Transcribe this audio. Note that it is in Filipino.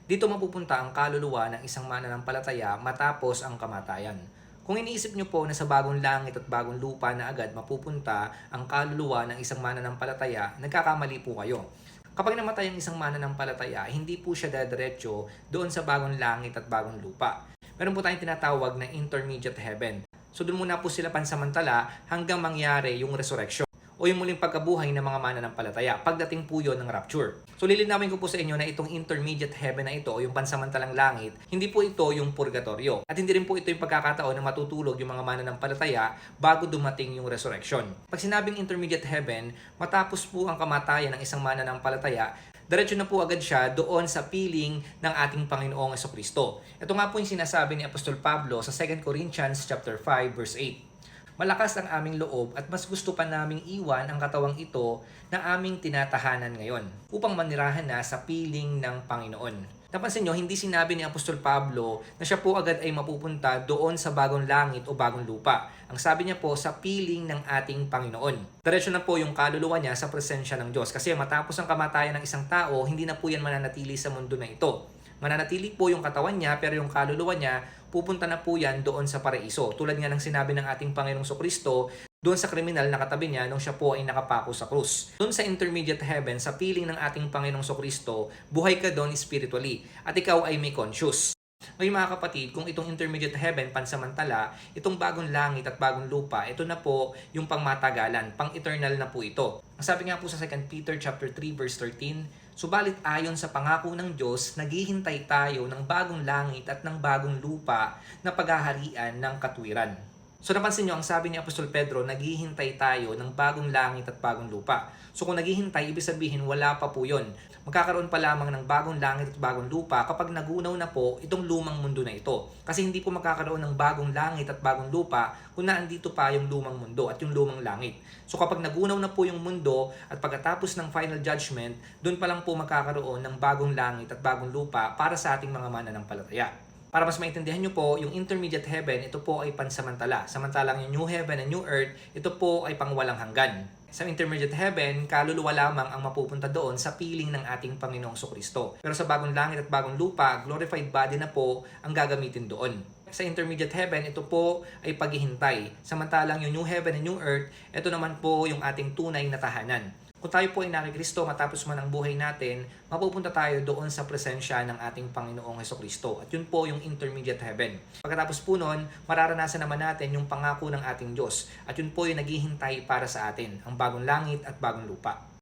Dito mapupunta ang kaluluwa ng isang mananampalataya matapos ang kamatayan. Kung iniisip nyo po na sa bagong langit at bagong lupa na agad mapupunta ang kaluluwa ng isang mananampalataya, nagkakamali po kayo. Kapag namatay ang isang mananampalataya, hindi po siya dadiretso doon sa bagong langit at bagong lupa. Meron po tayong tinatawag na intermediate heaven. So doon muna po sila pansamantala hanggang mangyari yung resurrection o yung muling pagkabuhay ng mga mananampalataya pagdating po yun ng rapture. So lilinawin ko po sa inyo na itong intermediate heaven na ito o yung pansamantalang langit, hindi po ito yung purgatorio. At hindi rin po ito yung pagkakataon na matutulog yung mga mananampalataya bago dumating yung resurrection. Pag sinabing intermediate heaven, matapos po ang kamatayan ng isang mananampalataya, diretso na po agad siya doon sa piling ng ating Panginoong Jesucristo. Ito nga po yung sinasabi ni Apostol Pablo sa 2 Corinthians chapter 5 verse 8. Malakas ang aming loob at mas gusto pa naming iwan ang katawang ito na aming tinatahanan ngayon upang manirahan na sa piling ng Panginoon. Napansin nyo, hindi sinabi ni Apostol Pablo na siya po agad ay mapupunta doon sa bagong langit o bagong lupa. Ang sabi niya po sa piling ng ating Panginoon. Diretso na po yung kaluluwa niya sa presensya ng Diyos kasi matapos ang kamatayan ng isang tao, hindi na po yan mananatili sa mundo na ito. Mananatili po yung katawan niya pero yung kaluluwa niya pupunta na po yan doon sa paraiso. Tulad nga ng sinabi ng ating Panginoong Kristo doon sa kriminal na katabi niya nung siya po ay nakapako sa krus. Doon sa intermediate heaven, sa piling ng ating Panginoong Kristo, buhay ka doon spiritually at ikaw ay may conscious. Ngayon mga kapatid, kung itong intermediate heaven, pansamantala, itong bagong langit at bagong lupa, ito na po yung pangmatagalan, pang-eternal na po ito. Ang sabi nga po sa 2 Peter chapter 3 verse 13, subalit ayon sa pangako ng Diyos, naghihintay tayo ng bagong langit at ng bagong lupa na paghaharian ng katwiran. So napansin nyo, ang sabi ni Apostol Pedro, naghihintay tayo ng bagong langit at bagong lupa. So kung naghihintay, ibig sabihin wala pa po yun. Magkakaroon pa lamang ng bagong langit at bagong lupa kapag nagunaw na po itong lumang mundo na ito. Kasi hindi po magkakaroon ng bagong langit at bagong lupa kung naandito pa yung lumang mundo at yung lumang langit. So kapag nagunaw na po yung mundo at pagkatapos ng final judgment, doon pa lang po magkakaroon ng bagong langit at bagong lupa para sa ating mga mananampalataya. Para mas maintindihan nyo po, yung intermediate heaven, ito po ay pansamantala. Samantalang yung new heaven and new earth, ito po ay pangwalang hanggan. Sa intermediate heaven, kaluluwa lamang ang mapupunta doon sa piling ng ating Panginoong Kristo. Pero sa bagong langit at bagong lupa, glorified body na po ang gagamitin doon. Sa intermediate heaven, ito po ay paghihintay. Samantalang yung new heaven and new earth, ito naman po yung ating tunay na tahanan. Kung tayo po ay nakikristo matapos man ang buhay natin, mapupunta tayo doon sa presensya ng ating Panginoong Jesucristo. At yun po yung intermediate heaven. Pagkatapos po nun, mararanasan naman natin yung pangako ng ating Diyos. At yun po yung naghihintay para sa atin, ang bagong langit at bagong lupa.